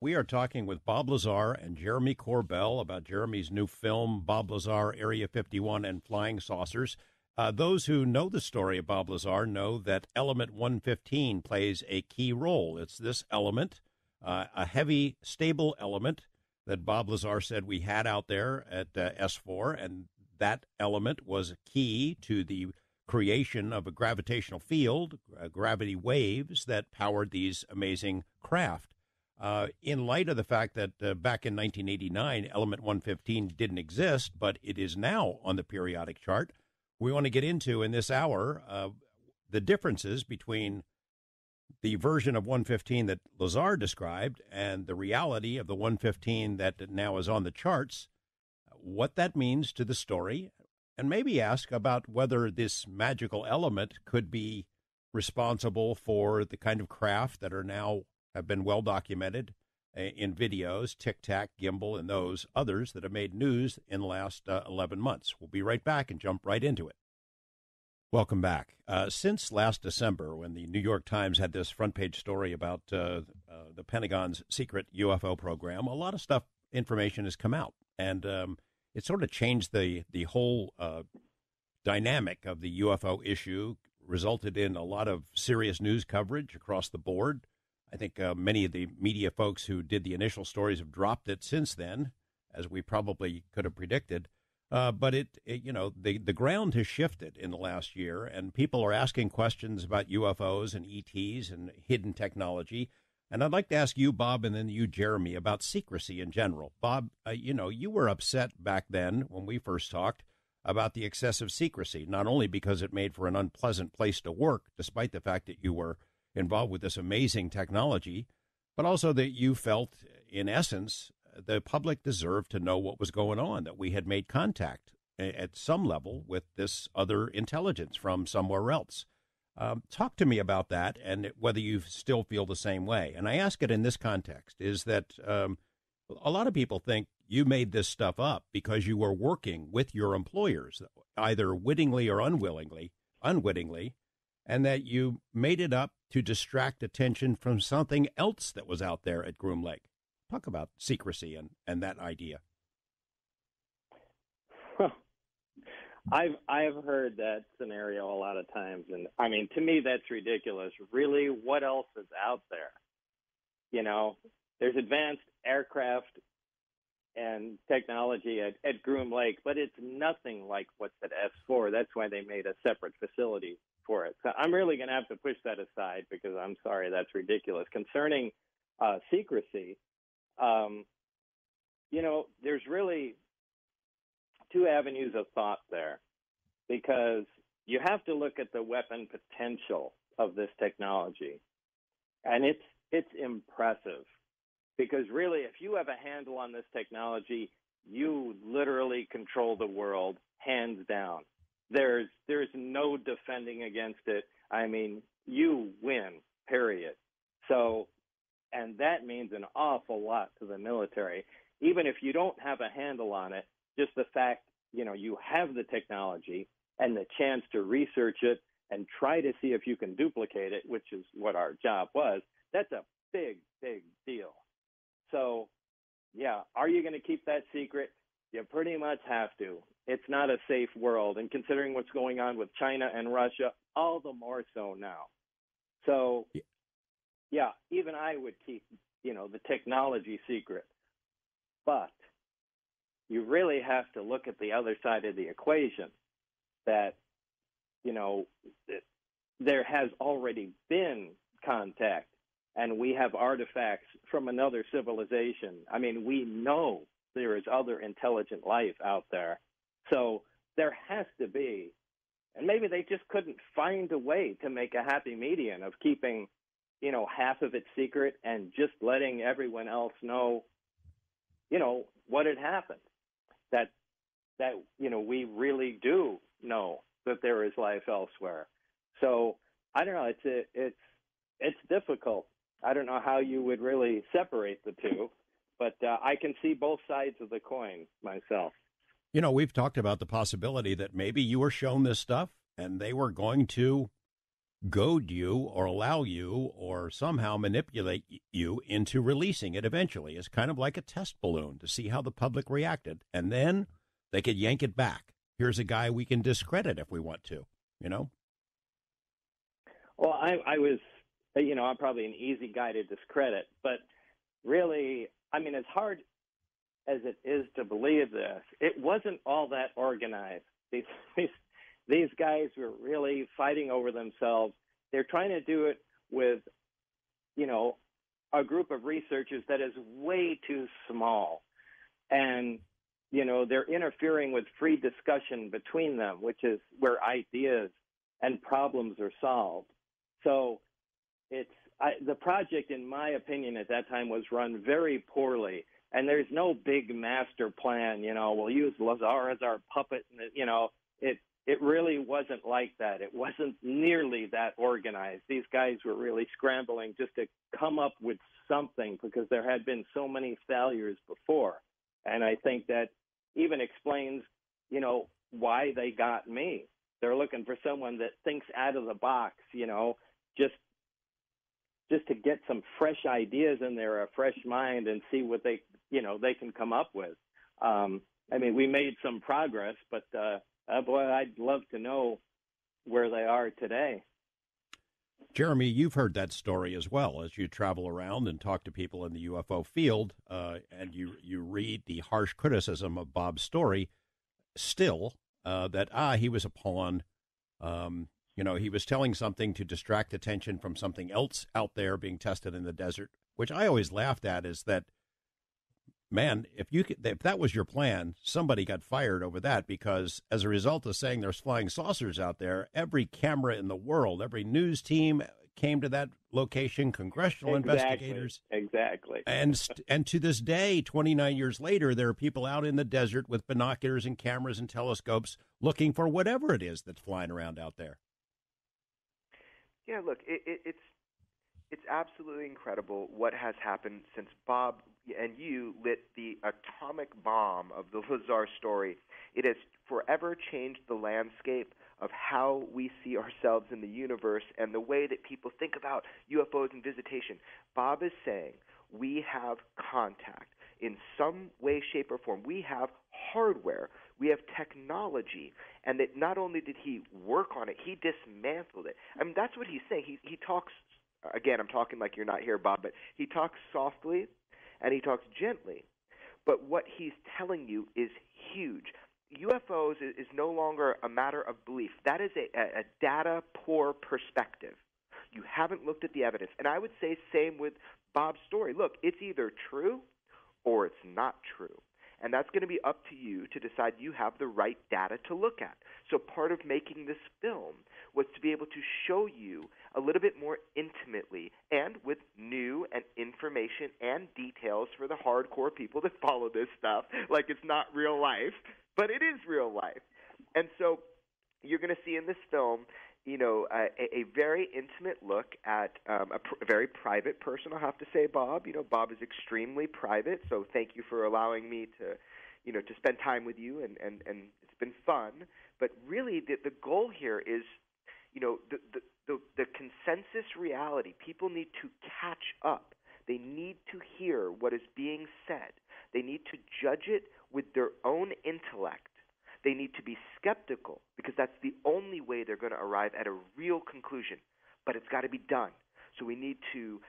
We are talking with Bob Lazar and Jeremy Corbell about Jeremy's new film, Bob Lazar, Area 51 and Flying Saucers. Those who know the story of Bob Lazar know that element 115 plays a key role. It's this element, a heavy, stable element that Bob Lazar said we had out there at S4, and that element was key to the creation of a gravitational field, gravity waves that powered these amazing craft. In light of the fact that back in 1989, element 115 didn't exist, but it is now on the periodic chart, we want to get into in this hour the differences between the version of 115 that Lazar described and the reality of the 115 that now is on the charts, what that means to the story, and maybe ask about whether this magical element could be responsible for the kind of craft that are now have been well documented in videos, Tic Tac, Gimbal, and those others that have made news in the last 11 months. We'll be right back and jump right into it. Welcome back. Since last December, when the New York Times had this front page story about the Pentagon's secret UFO program, a lot of information has come out, and it sort of changed the whole dynamic of the UFO issue, resulted in a lot of serious news coverage across the board. I think many of the media folks who did the initial stories have dropped it since then, as we probably could have predicted. But the ground has shifted in the last year, and people are asking questions about UFOs and ETs and hidden technology. And I'd like to ask you, Bob, and then you, Jeremy, about secrecy in general. Bob, you were upset back then when we first talked about the excessive secrecy, not only because it made for an unpleasant place to work, despite the fact that you were involved with this amazing technology, but also that you felt, in essence, the public deserved to know what was going on, that we had made contact at some level with this other intelligence from somewhere else. Talk to me about that and whether you still feel the same way. And I ask it in this context, is that a lot of people think you made this stuff up because you were working with your employers, either wittingly or unwittingly, and that you made it up to distract attention from something else that was out there at Groom Lake. Talk about secrecy and that idea. Well, I've heard that scenario a lot of times, and I mean, to me, that's ridiculous. Really, what else is out there? There's advanced aircraft and technology at Groom Lake, but it's nothing like what's at S4. That's why they made a separate facility for it. So I'm really going to have to push that aside because I'm sorry, that's ridiculous. Concerning secrecy, there's really two avenues of thought there, because you have to look at the weapon potential of this technology, and it's impressive. Because really, if you have a handle on this technology, you literally control the world, hands down. There's no defending against it. I mean, you win, period. So, and that means an awful lot to the military. Even if you don't have a handle on it, just the fact, you have the technology and the chance to research it and try to see if you can duplicate it, which is what our job was, that's a big, big deal. So, yeah, are you going to keep that secret? You pretty much have to. It's not a safe world. And considering what's going on with China and Russia, all the more so now. So, yeah, even I would keep, the technology secret. But you really have to look at the other side of the equation, that, there has already been contact, and we have artifacts from another civilization. I mean, we know there is other intelligent life out there. So there has to be, and maybe they just couldn't find a way to make a happy median of keeping, half of it secret and just letting everyone else know, what had happened. That we really do know that there is life elsewhere. So I don't know. It's difficult. I don't know how you would really separate the two, but I can see both sides of the coin myself. We've talked about the possibility that maybe you were shown this stuff and they were going to goad you or allow you or somehow manipulate you into releasing it eventually. It's kind of like a test balloon to see how the public reacted. And then they could yank it back. Here's a guy we can discredit if we want to, you know? Well, I was, I'm probably an easy guy to discredit, but really, I mean, as hard as it is to believe this, it wasn't all that organized. These guys were really fighting over themselves. They're trying to do it with, a group of researchers that is way too small. And, they're interfering with free discussion between them, which is where ideas and problems are solved. So the project, in my opinion, at that time was run very poorly. And there's no big master plan, we'll use Lazar as our puppet. And, it really wasn't like that. It wasn't nearly that organized. These guys were really scrambling just to come up with something because there had been so many failures before. And I think that even explains, why they got me. They're looking for someone that thinks out of the box, just to get some fresh ideas in there, a fresh mind, and see what they can come up with. We made some progress, but boy, I'd love to know where they are today. Jeremy, you've heard that story as well as you travel around and talk to people in the UFO field, and you read the harsh criticism of Bob's story. Still, that he was a pawn. He was telling something to distract attention from something else out there being tested in the desert, which I always laughed at. Is that, man, if that was your plan, somebody got fired over that, because as a result of saying there's flying saucers out there, every camera in the world, every news team came to that location, congressional investigators. Exactly. And to this day, 29 years later, there are people out in the desert with binoculars and cameras and telescopes looking for whatever it is that's flying around out there. Yeah, look, it's absolutely incredible what has happened since Bob and you lit the atomic bomb of the Lazar story. It has forever changed the landscape of how we see ourselves in the universe and the way that people think about UFOs and visitation. Bob is saying we have contact in some way, shape, or form. We have hardware. We have technology. And that not only did he work on it, he dismantled it. I mean, that's what he's saying. He talks, again, I'm talking like you're not here, Bob, but he talks softly and he talks gently. But what he's telling you is huge. UFOs is no longer a matter of belief. That is a data-poor perspective. You haven't looked at the evidence. And I would say same with Bob's story. Look, it's either true or it's not true. And that's going to be up to you to decide you have the right data to look at. So part of making this film was to be able to show you a little bit more intimately and with new and information and details for the hardcore people that follow this stuff, like it's not real life, but it is real life. And so you're going to see in this film, a very intimate look at a very private person, I'll have to say, Bob. Bob is extremely private, so thank you for allowing me to spend time with you, and it's been fun. But really, the goal here is, the consensus reality. People need to catch up. They need to hear what is being said. They need to judge it with their own intellect. They need to be skeptical because that's the only way they're going to arrive at a real conclusion. But it's got to be done. So we need to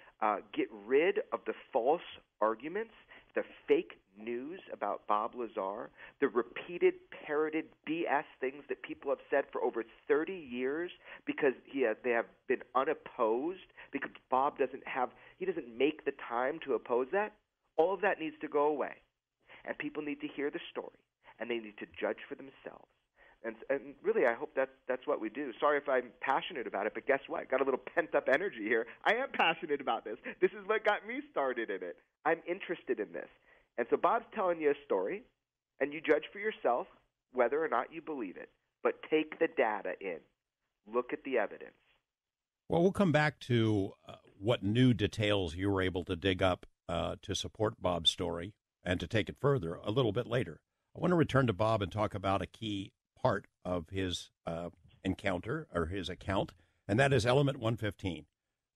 get rid of the false arguments, the fake news about Bob Lazar, the repeated, parroted BS things that people have said for over 30 years because they have been unopposed, because Bob doesn't make the time to oppose that. All of that needs to go away. And people need to hear the story. And they need to judge for themselves. And really, I hope that's what we do. Sorry if I'm passionate about it, but guess what? Got a little pent-up energy here. I am passionate about this. This is what got me started in it. I'm interested in this. And so Bob's telling you a story, and you judge for yourself whether or not you believe it. But take the data in. Look at the evidence. Well, we'll come back to what new details you were able to dig up to support Bob's story and to take it further a little bit later. I want to return to Bob and talk about a key part of his encounter or his account, and that is element 115.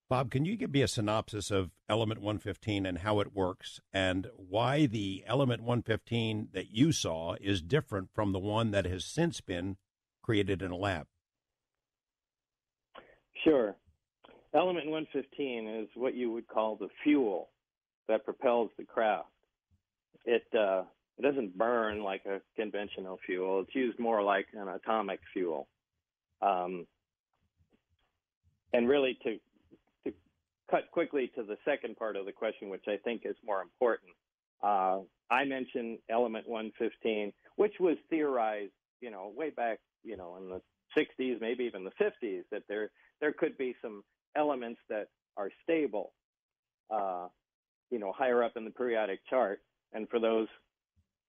Bob, can you give me a synopsis of element 115 and how it works, and why the element 115 that you saw is different from the one that has since been created in a lab? Sure. Element 115 is what you would call the fuel that propels the craft. It doesn't burn like a conventional fuel. It's used more like an atomic fuel. And really, to cut quickly to the second part of the question, which I think is more important, I mentioned element 115, which was theorized, way back, in the 60s, maybe even the 50s, that there could be some elements that are stable, higher up in the periodic chart. And for those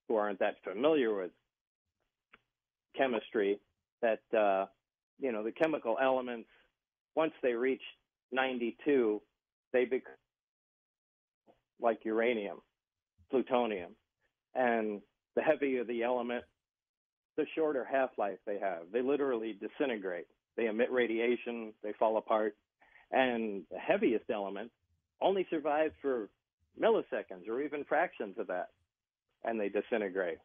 who aren't that familiar with chemistry, that, the chemical elements, once they reach 92, they become like uranium, plutonium. And the heavier the element, the shorter half-life they have. They literally disintegrate. They emit radiation, they fall apart. And the heaviest element only survives for milliseconds or even fractions of that, and they disintegrate.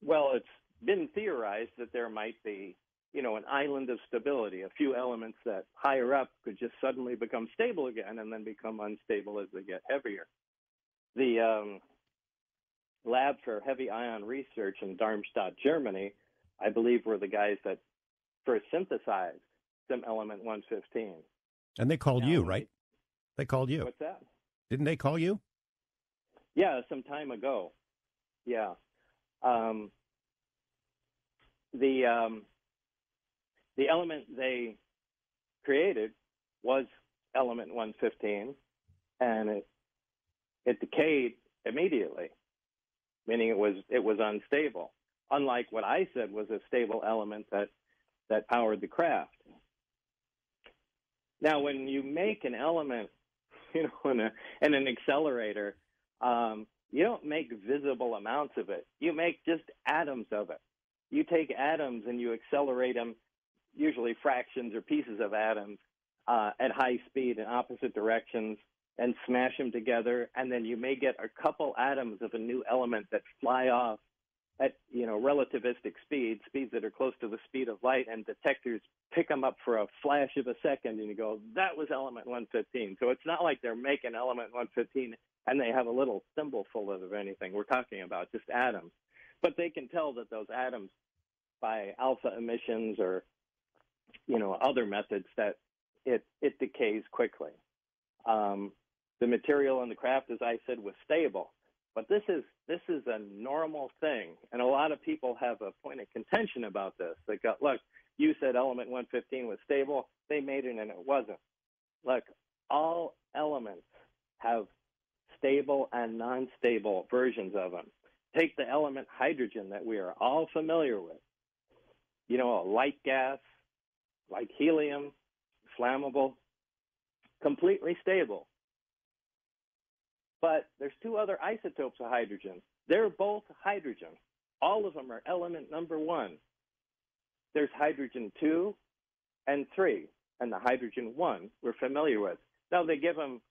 Well, it's been theorized that there might be, an island of stability, a few elements that higher up could just suddenly become stable again and then become unstable as they get heavier. The Lab for Heavy Ion Research in Darmstadt, Germany, I believe were the guys that first synthesized some element 115. And they called you, right? They called you. What's that? Didn't they call you? Yeah, some time ago. Yeah. The element they created was element 115, and it decayed immediately, meaning it was unstable. Unlike what I said was a stable element that powered the craft. Now, when you make an element, in an accelerator, you don't make visible amounts of it. You make just atoms of it. You take atoms and you accelerate them, usually fractions or pieces of atoms, at high speed in opposite directions, and smash them together, and then you may get a couple atoms of a new element that fly off at relativistic speeds that are close to the speed of light, and detectors pick them up for a flash of a second, and you go, that was element 115. So it's not like they're making element 115 and they have a little thimbleful of anything. We're talking about just atoms. But they can tell that those atoms, by alpha emissions or other methods, that it decays quickly. The material in the craft, as I said, was stable. But this is a normal thing, and a lot of people have a point of contention about this. They go, look, you said element 115 was stable. They made it, and it wasn't. Look, all elements have stable and non-stable versions of them. Take the element hydrogen that we are all familiar with. A light gas, like helium, flammable, completely stable. But there's two other isotopes of hydrogen. They're both hydrogen. All of them are element number 1. There's hydrogen 2 and 3, and the hydrogen 1 we're familiar with. Now, they give them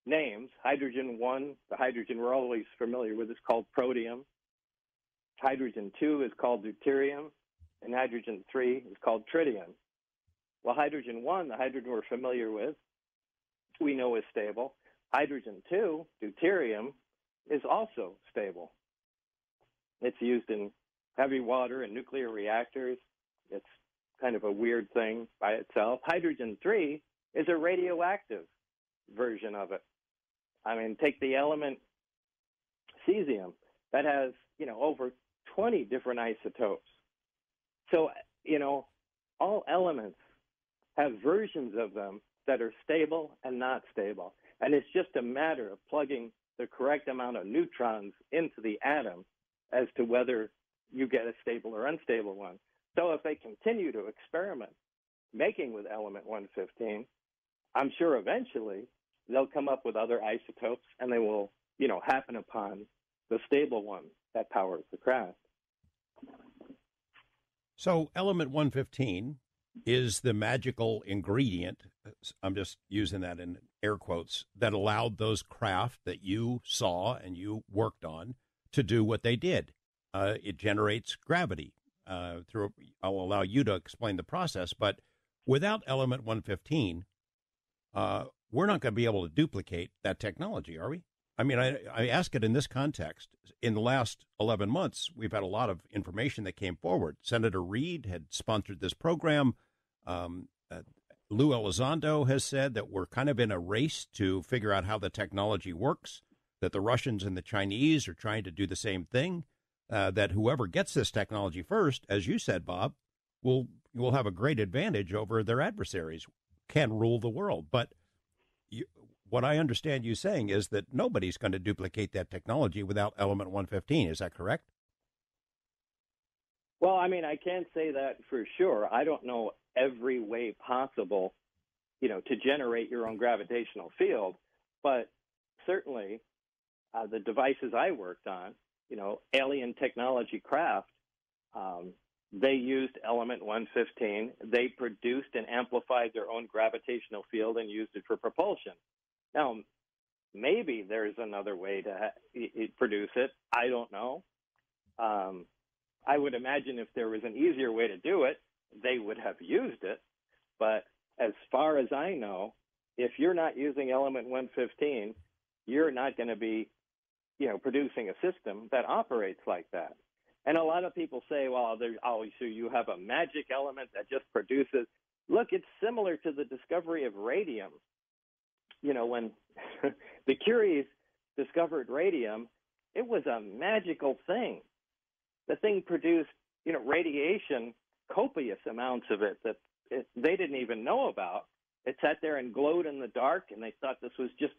names. Hydrogen 1, the hydrogen we're always familiar with, is called protium. Hydrogen 2 is called deuterium, and hydrogen 3 is called tritium. Well, hydrogen 1, the hydrogen we're familiar with, we know is stable. Hydrogen 2, deuterium, is also stable. It's used in heavy water and nuclear reactors. It's kind of a weird thing by itself. Hydrogen 3 is a radioactive version of it. I mean, take the element cesium. That has, over 20 different isotopes. So, all elements have versions of them that are stable and not stable. And it's just a matter of plugging the correct amount of neutrons into the atom as to whether you get a stable or unstable one. So if they continue to experiment making with element 115, I'm sure eventually they'll come up with other isotopes, and they will, happen upon the stable one that powers the craft. So element 115 is the magical ingredient, I'm just using that in air quotes, that allowed those craft that you saw and you worked on to do what they did. It generates gravity. I'll allow you to explain the process, but without element 115, we're not going to be able to duplicate that technology, are we? I mean, I ask it in this context. In the last 11 months, we've had a lot of information that came forward. Senator Reid had sponsored this program. Lou Elizondo has said that we're kind of in a race to figure out how the technology works, that the Russians and the Chinese are trying to do the same thing, that whoever gets this technology first, as you said, Bob, will have a great advantage over their adversaries, can rule the world. But what I understand you saying is that nobody's going to duplicate that technology without element 115. Is that correct? Well, I mean, I can't say that for sure. I don't know every way possible, to generate your own gravitational field. But certainly the devices I worked on, alien technology craft, they used element 115. They produced and amplified their own gravitational field and used it for propulsion. Now, maybe there's another way to produce it. I don't know. I would imagine if there was an easier way to do it, they would have used it. But as far as I know, if you're not using element 115, you're not going to be, producing a system that operates like that. And a lot of people say, well, so you have a magic element that just produces. Look, it's similar to the discovery of radium. When the Curies discovered radium, it was a magical thing. The thing produced, radiation, copious amounts of it that they didn't even know about. It sat there and glowed in the dark, and they thought this was just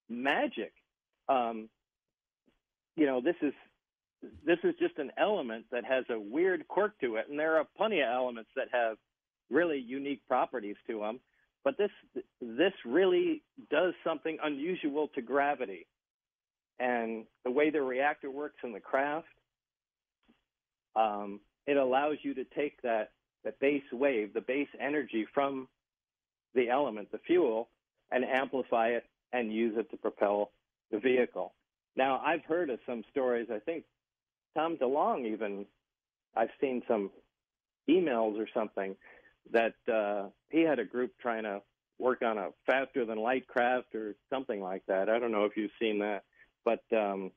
magic. This is just an element that has a weird quirk to it, and there are plenty of elements that have really unique properties to them. But this really does something unusual to gravity. And the way the reactor works in the craft, it allows you to take the base wave, the base energy from the element, the fuel, and amplify it and use it to propel the vehicle. Now, I've heard of some stories. I think Tom DeLonge even, I've seen some emails or something that he had a group trying to work on a faster-than-light craft or something like that. I don't know if you've seen that. But I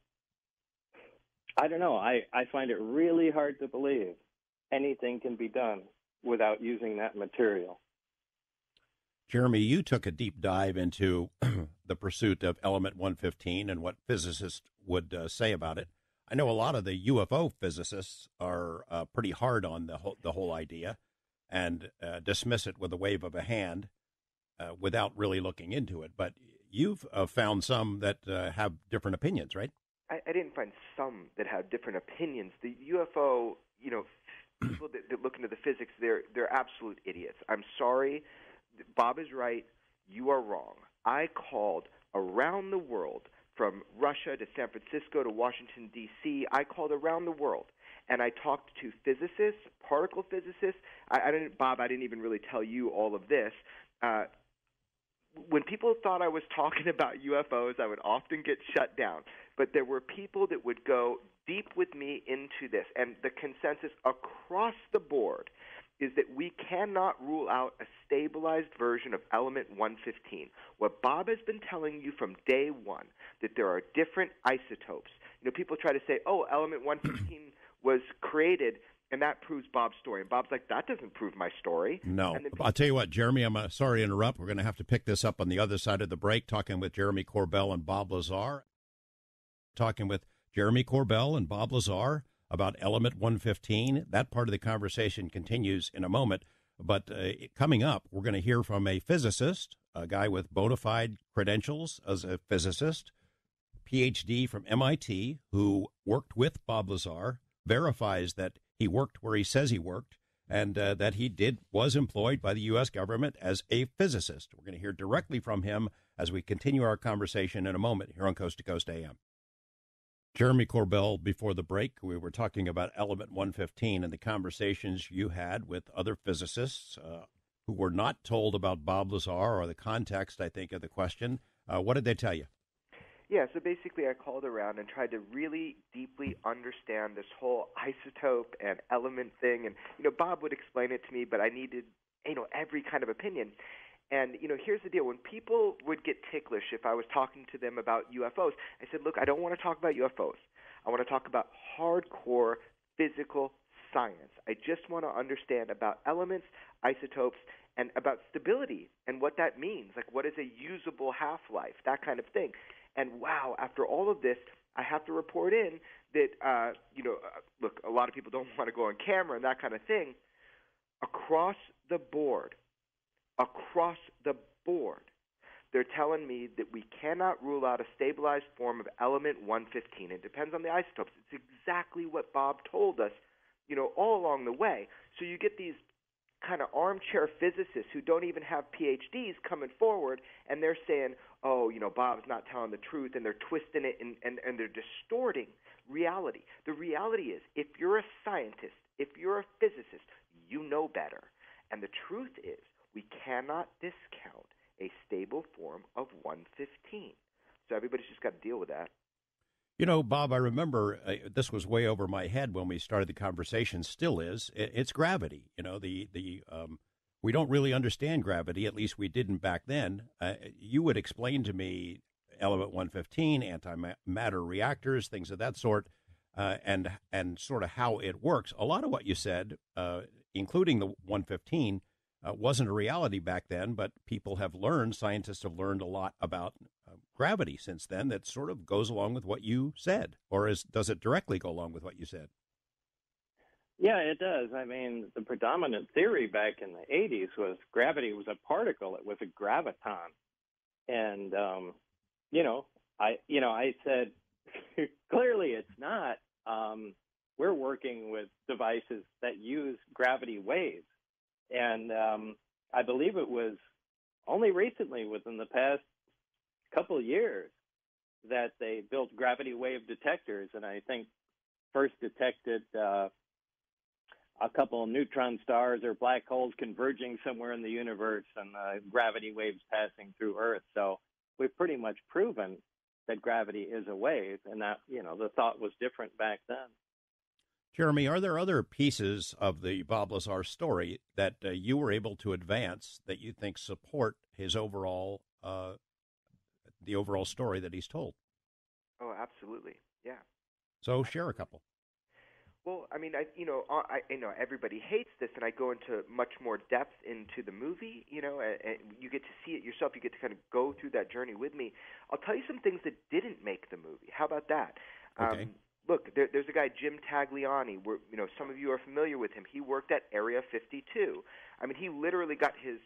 don't know. I find it really hard to believe anything can be done without using that material. Jeremy, you took a deep dive into the pursuit of element 115 and what physicists would say about it. I know a lot of the UFO physicists are pretty hard on the whole idea and dismiss it with a wave of a hand without really looking into it. But you've found some that have different opinions, right? I didn't find some that have different opinions. The UFO, people that look into the physics, they're absolute idiots. I'm sorry. Bob is right. You are wrong. I called around the world, from Russia to San Francisco to Washington, D.C. I called around the world, and I talked to physicists, particle physicists. Bob, I didn't even really tell you all of this. When people thought I was talking about UFOs, I would often get shut down. But there were people that would go deep with me into this, and the consensus across the board is that we cannot rule out a stabilized version of element 115. What Bob has been telling you from day one, that there are different isotopes. People try to say, element 115 was created, and that proves Bob's story. And Bob's like, that doesn't prove my story. No. I'll tell you what, Jeremy, I'm sorry to interrupt. We're going to have to pick this up on the other side of the break, talking with Jeremy Corbell and Bob Lazar. Talking with Jeremy Corbell and Bob Lazar about element 115. That part of the conversation continues in a moment. But coming up, we're going to hear from a physicist, a guy with bona fide credentials as a physicist, PhD from MIT, who worked with Bob Lazar, verifies that he worked where he says he worked, and that he was employed by the U.S. government as a physicist. We're going to hear directly from him as we continue our conversation in a moment here on Coast to Coast AM. Jeremy Corbell, before the break, we were talking about element 115 and the conversations you had with other physicists who were not told about Bob Lazar or the context, I think, of the question. What did they tell you? Yeah, so basically I called around and tried to really deeply understand this whole isotope and element thing. And, Bob would explain it to me, but I needed, every kind of opinion. And, here's the deal. When people would get ticklish if I was talking to them about UFOs, I said, look, I don't want to talk about UFOs. I want to talk about hardcore physical science. I just want to understand about elements, isotopes, and about stability and what that means. Like, what is a usable half-life, that kind of thing. And, wow, after all of this, I have to report in that, look, a lot of people don't want to go on camera and that kind of thing. Across the board, they're telling me that we cannot rule out a stabilized form of element 115. It depends on the isotopes. It's exactly what Bob told us, all along the way. So you get these kind of armchair physicists who don't even have PhDs coming forward, and they're saying, oh, Bob's not telling the truth, and they're twisting it, and they're distorting reality. The reality is, if you're a scientist, if you're a physicist, you know better. And the truth is, we cannot discount a stable form of 115. So everybody's just got to deal with that. Bob, I remember this was way over my head when we started the conversation, still is. It's gravity. We don't really understand gravity, at least we didn't back then. You would explain to me element 115, antimatter reactors, things of that sort, and sort of how it works. A lot of what you said, including the 115, wasn't a reality back then, but scientists have learned a lot about gravity since then that sort of goes along with what you said, or does it directly go along with what you said? Yeah, it does. I mean, the predominant theory back in the 80s was gravity was a particle. It was a graviton. And, I said, clearly it's not. We're working with devices that use gravity waves. And I believe it was only recently, within the past couple of years, that they built gravity wave detectors. And I think first detected a couple of neutron stars or black holes converging somewhere in the universe and gravity waves passing through Earth. So we've pretty much proven that gravity is a wave, and that, the thought was different back then. Jeremy, are there other pieces of the Bob Lazar story that you were able to advance that you think support his overall, the overall story that he's told? Oh, absolutely, yeah. So share a couple. Well, I mean, I know everybody hates this, and I go into much more depth into the movie, and you get to see it yourself. You get to kind of go through that journey with me. I'll tell you some things that didn't make the movie. How about that? Okay. Look, there's a guy, Jim Tagliani. Some of you are familiar with him. He worked at Area 52. I mean, he literally got his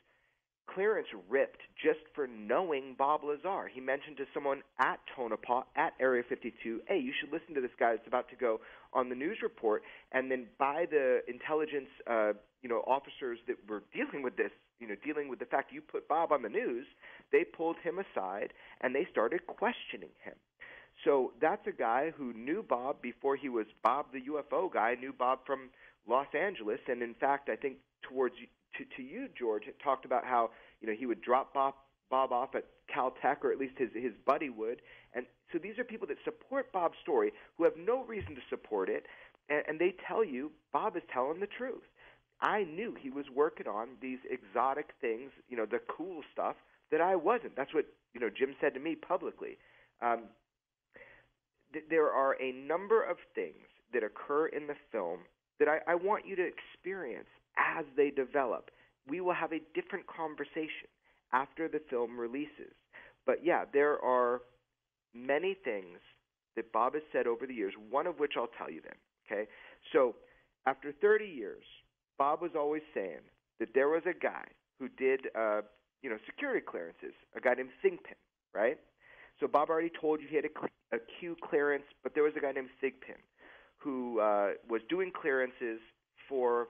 clearance ripped just for knowing Bob Lazar. He mentioned to someone at Tonopah, at Area 52, hey, you should listen to this guy that's about to go on the news report. And then by the intelligence, officers that were dealing with this, dealing with the fact you put Bob on the news, they pulled him aside and they started questioning him. So that's a guy who knew Bob before he was Bob the UFO guy, knew Bob from Los Angeles. And in fact, I think towards to you, George, it talked about how he would drop Bob off at Caltech, or at least his buddy would. And so these are people that support Bob's story who have no reason to support it, and they tell you Bob is telling the truth. I knew he was working on these exotic things, the cool stuff that I wasn't. That's what Jim said to me publicly. There are a number of things that occur in the film that I want you to experience as they develop. We will have a different conversation after the film releases. But yeah, there are many things that Bob has said over the years, one of which I'll tell you then, okay? So after 30 years, Bob was always saying that there was a guy who did, security clearances, a guy named Thigpen, right? So Bob already told you he had a Q clearance, but there was a guy named Thigpen who was doing clearances for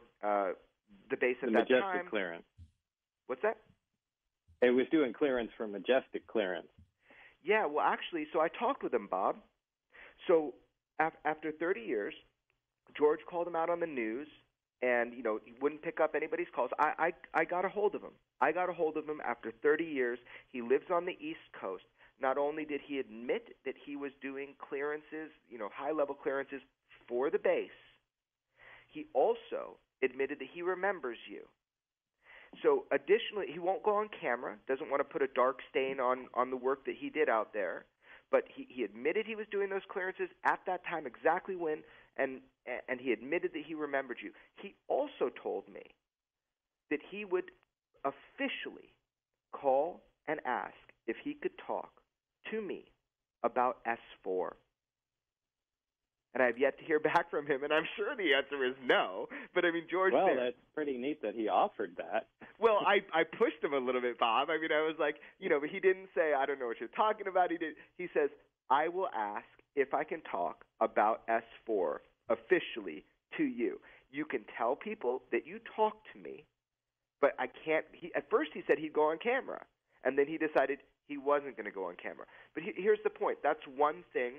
the base at that time. Majestic clearance. What's that? It was doing clearance for Majestic clearance. Yeah, well, actually, so I talked with him, Bob. So after 30 years, George called him out on the news, and he wouldn't pick up anybody's calls. I got a hold of him. I got a hold of him after 30 years. He lives on the East Coast. Not only did he admit that he was doing clearances, high-level clearances for the base, he also admitted that he remembers you. So additionally, he won't go on camera, doesn't want to put a dark stain on the work that he did out there, but he admitted he was doing those clearances at that time, exactly when, and he admitted that he remembered you. He also told me that he would officially call and ask if he could talk to me about S4. And I've yet to hear back from him, and I'm sure the answer is no. But, George... Well, that's pretty neat that he offered that. Well, I pushed him a little bit, Bob. I was like, but he didn't say, I don't know what you're talking about. He says, I will ask if I can talk about S4 officially to you. You can tell people that you talked to me, but I can't... At first he said he'd go on camera, and then he decided he wasn't going to go on camera. But here's the point. That's one thing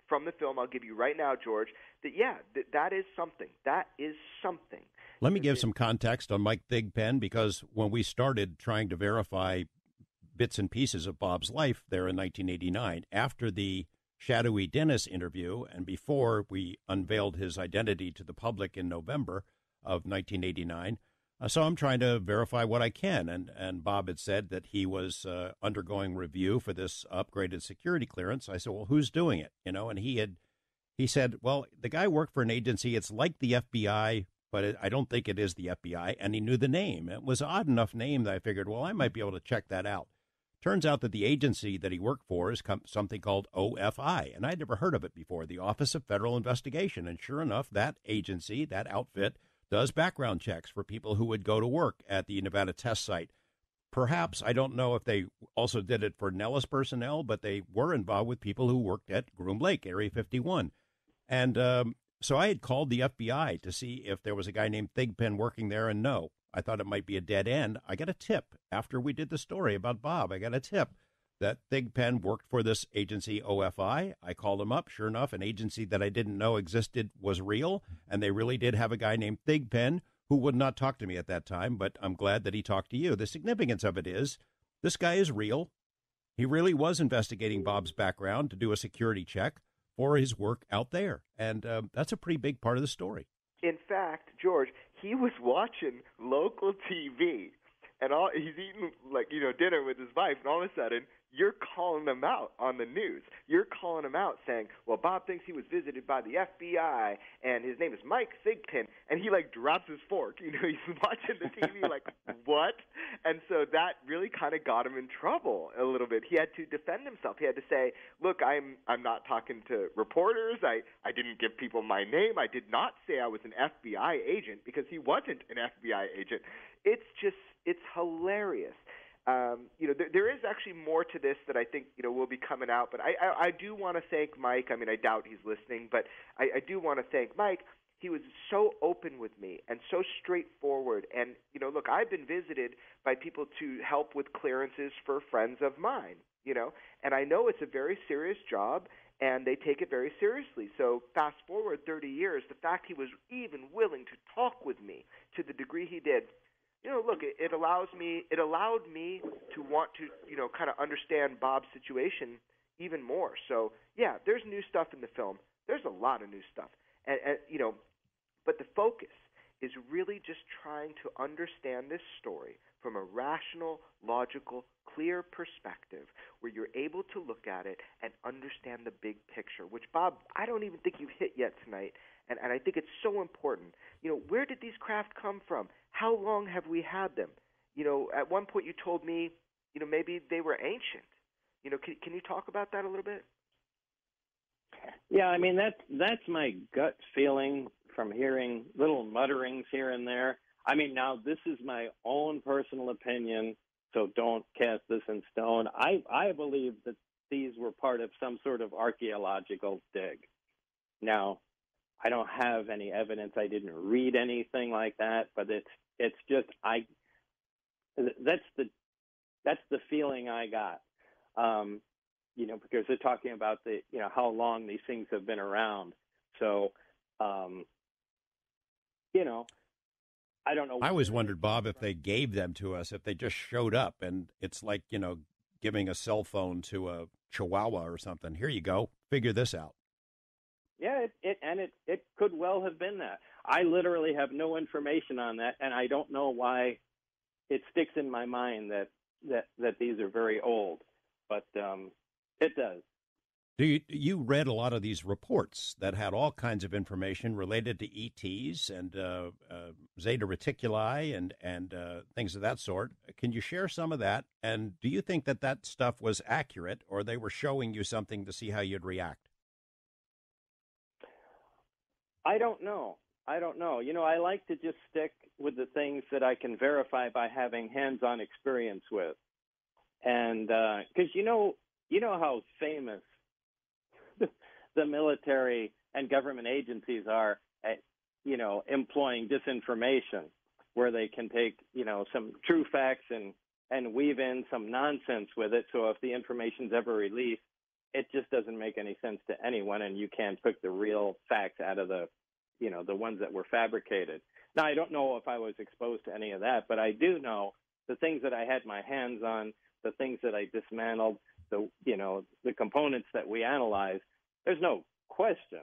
from the film I'll give you right now, George, that is something. That is something. Let me give some context on Mike Thigpen, because when we started trying to verify bits and pieces of Bob's life there in 1989, after the Shadowy Dennis interview and before we unveiled his identity to the public in November of 1989, so I'm trying to verify what I can. And Bob had said that he was undergoing review for this upgraded security clearance. I said, well, who's doing it? And he said, well, the guy worked for an agency. It's like the FBI, but I don't think it is the FBI. And he knew the name. It was an odd enough name that I figured, well, I might be able to check that out. Turns out that the agency that he worked for is something called OFI, and I'd never heard of it before, the Office of Federal Investigation. And sure enough, that agency, that outfit, does background checks for people who would go to work at the Nevada test site. Perhaps, I don't know if they also did it for Nellis personnel, but they were involved with people who worked at Groom Lake, Area 51. And so I had called the FBI to see if there was a guy named Thigpen working there, and no. I thought it might be a dead end. I got a tip after we did the story about Bob. I got a tip that Thigpen worked for this agency, OFI. I called him up. Sure enough, an agency that I didn't know existed was real, and they really did have a guy named Thigpen who would not talk to me at that time, but I'm glad that he talked to you. The significance of it is this guy is real. He really was investigating Bob's background to do a security check for his work out there, and that's a pretty big part of the story. In fact, George, he was watching local TV, and he's eating dinner with his wife, and all of a sudden you're calling him out on the news. You're calling him out saying, well, Bob thinks he was visited by the FBI, and his name is Mike Thigpen, and he drops his fork. He's watching the TV like, what? And so that really kind of got him in trouble a little bit. He had to defend himself. He had to say, look, I'm not talking to reporters. I didn't give people my name. I did not say I was an FBI agent, because he wasn't an FBI agent. It's hilarious. There is actually more to this that I think will be coming out, but I do want to thank Mike. I doubt he's listening, but I do want to thank Mike. He was so open with me and so straightforward. And look, I've been visited by people to help with clearances for friends of mine. And I know it's a very serious job, and they take it very seriously. So fast forward 30 years, the fact he was even willing to talk with me to the degree he did. Look, it allowed me to want to, kind of understand Bob's situation even more. So, yeah, there's new stuff in the film. There's a lot of new stuff. And but the focus is really just trying to understand this story from a rational, logical, clear perspective where you're able to look at it and understand the big picture, which, Bob, I don't even think you've hit yet tonight. And I think it's so important. Where did these craft come from? How long have we had them? At one point you told me, maybe they were ancient. Can you talk about that a little bit? Yeah, that's my gut feeling from hearing little mutterings here and there. Now this is my own personal opinion, so don't cast this in stone. I believe that these were part of some sort of archeological dig. Now, I don't have any evidence. I didn't read anything like that, but it's just that's the feeling I got. because they're talking about how long these things have been around. So, I don't know. I always wondered, Bob, if they gave them to us, if they just showed up, and it's like, giving a cell phone to a chihuahua or something. Here you go. Figure this out. Yeah, it could well have been that. I literally have no information on that, and I don't know why it sticks in my mind that these are very old, but it does. You read a lot of these reports that had all kinds of information related to ETs and Zeta Reticuli and things of that sort. Can you share some of that? And do you think that stuff was accurate, or they were showing you something to see how you'd react? I don't know. I like to just stick with the things that I can verify by having hands-on experience with. And because you know how famous the military and government agencies are at, employing disinformation, where they can take, some true facts and weave in some nonsense with it. So if the information's ever released, it just doesn't make any sense to anyone, and you can't pick the real facts out of the ones that were fabricated. Now, I don't know if I was exposed to any of that, but I do know the things that I had my hands on, the things that I dismantled, the components that we analyzed. There's no question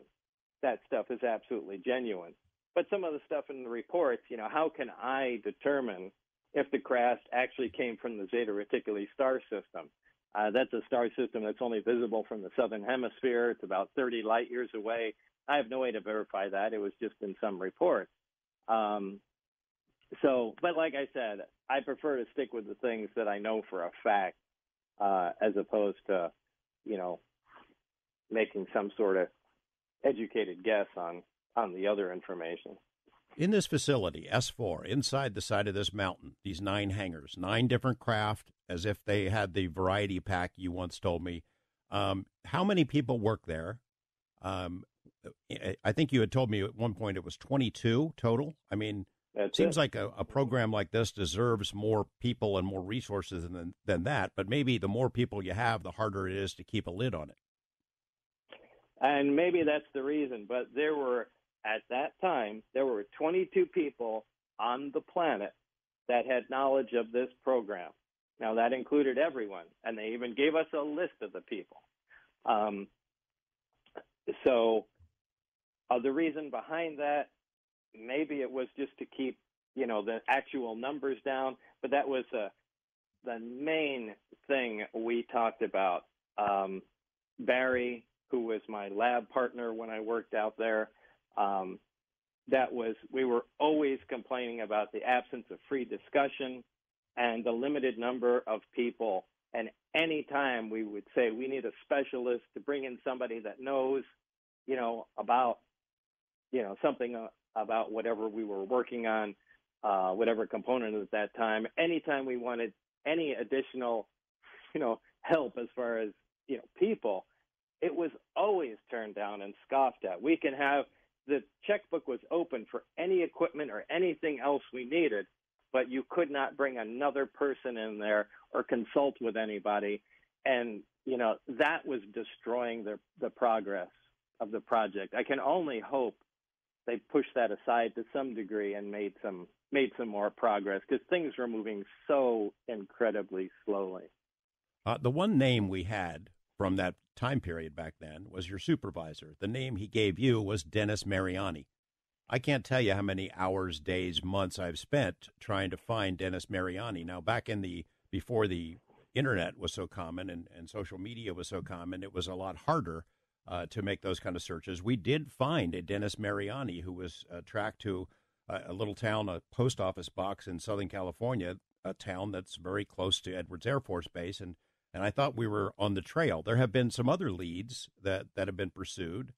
that stuff is absolutely genuine. But some of the stuff in the reports, how can I determine if the craft actually came from the Zeta Reticuli star system? That's a star system that's only visible from the southern hemisphere. It's about 30 light years away. I have no way to verify that. It was just in some reports. But like I said, I prefer to stick with the things that I know for a fact, as opposed to, making some sort of educated guess on the other information. In this facility, S4, inside the side of this mountain, these 9 hangars, 9 different craft, as if they had the variety pack you once told me. How many people work there? I think you had told me at one point it was 22 total. I mean, it seems like a program like this deserves more people and more resources than that, but maybe the more people you have, the harder it is to keep a lid on it. And maybe that's the reason, but at that time, there were 22 people on the planet that had knowledge of this program. Now, that included everyone, and they even gave us a list of the people. The reason behind that, maybe it was just to keep, the actual numbers down, but that was the main thing we talked about. Barry, who was my lab partner when I worked out there, we were always complaining about the absence of free discussion and the limited number of people. And any time we would say we need a specialist to bring in somebody that knows, about, something about whatever we were working on, whatever component at that time. Anytime we wanted any additional, help as far as, people, it was always turned down and scoffed at. The checkbook was open for any equipment or anything else we needed, but you could not bring another person in there or consult with anybody. And, that was destroying the progress of the project. I can only hope they pushed that aside to some degree and made some more progress, because things were moving so incredibly slowly. The one name we had from that time period back then was your supervisor. The name he gave you was Dennis Mariani. I can't tell you how many hours, days, months I've spent trying to find Dennis Mariani. Now, back before the internet was so common and social media was so common, it was a lot harder to make those kind of searches. We did find a Dennis Mariani who was tracked to a little town, a post office box in Southern California, a town that's very close to Edwards Air Force Base, and I thought we were on the trail. There have been some other leads that have been pursued,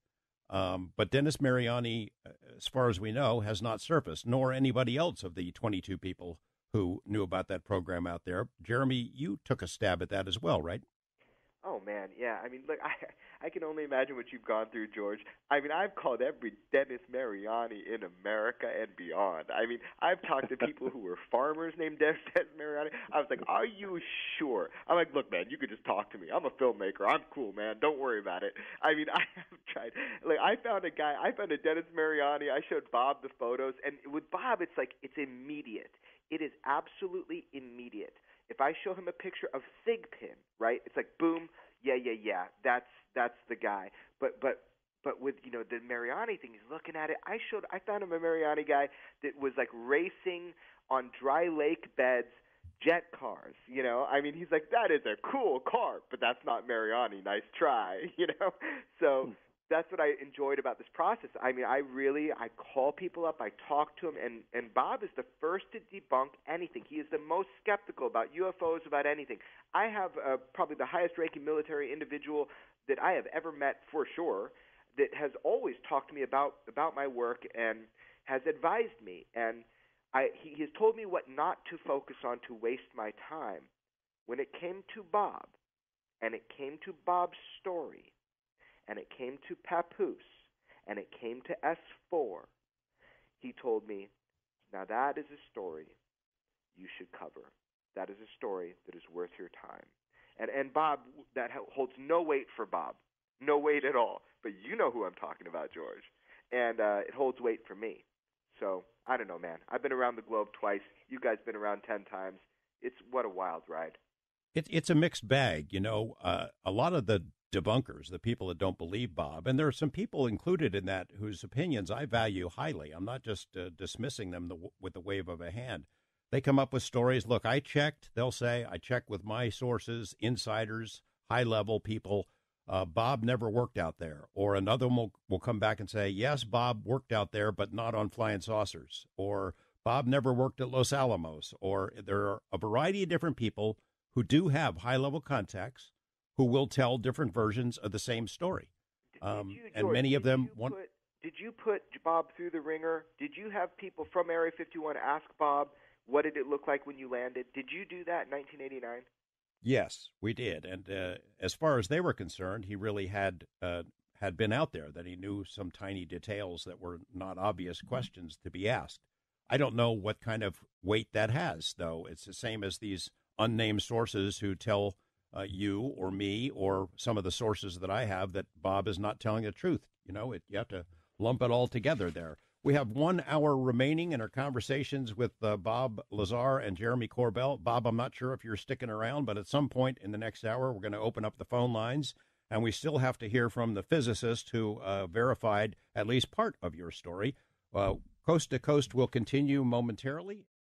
but Dennis Mariani, as far as we know, has not surfaced, nor anybody else of the 22 people who knew about that program out there. Jeremy, you took a stab at that as well, right? Oh man, yeah. I mean, look, I can only imagine what you've gone through, George. I mean, I've called every Dennis Mariani in America and beyond. I mean, I've talked to people who were farmers named Dennis Mariani. I was like, "Are you sure?" I'm like, "Look, man, you could just talk to me. I'm a filmmaker. I'm cool, man. Don't worry about it." I mean, I have tried. Like, I found a Dennis Mariani. I showed Bob the photos, and with Bob, it's like it's immediate. It is absolutely immediate. If I show him a picture of Thigpen, right, it's like boom, yeah, that's the guy. But with the Mariani thing, he's looking at it. I found him a Mariani guy that was like racing on dry lake beds, jet cars. I mean, he's like, that is a cool car, but that's not Mariani. Nice try, So that's what I enjoyed about this process. I mean, I call people up, I talk to them, and Bob is the first to debunk anything. He is the most skeptical about UFOs, about anything. I have probably the highest-ranking military individual that I have ever met, for sure, that has always talked to me about my work and has advised me. And he has told me what not to focus on to waste my time. When it came to Bob, and it came to Bob's story, and it came to Papoose, and it came to S4, he told me, now that is a story you should cover. That is a story that is worth your time. And Bob, that holds no weight for Bob. No weight at all. But you know who I'm talking about, George. And it holds weight for me. So, I don't know, man. I've been around the globe twice. You guys been around 10 times. What a wild ride. It's a mixed bag. A lot of the debunkers, the people that don't believe Bob, and there are some people included in that whose opinions I value highly. I'm not just dismissing them with the wave of a hand. They come up with stories. Look, they'll say, I checked with my sources, insiders, high-level people. Bob never worked out there. Or another one will come back and say, yes, Bob worked out there, but not on flying saucers. Or Bob never worked at Los Alamos. Or there are a variety of different people who do have high-level contacts who will tell different versions of the same story. And many of them want. Did you put Bob through the ringer? Did you have people from Area 51 ask Bob, what did it look like when you landed? Did you do that in 1989? Yes, we did. And as far as they were concerned, he really had been out there, that he knew some tiny details that were not obvious questions to be asked. I don't know what kind of weight that has, though. It's the same as these unnamed sources who tell you or me or some of the sources that I have that Bob is not telling the truth. You have to lump it all together there. We have 1 hour remaining in our conversations with Bob Lazar and Jeremy Corbell. Bob, I'm not sure if you're sticking around, but at some point in the next hour, we're going to open up the phone lines, and we still have to hear from the physicist who verified at least part of your story. Coast to Coast will continue momentarily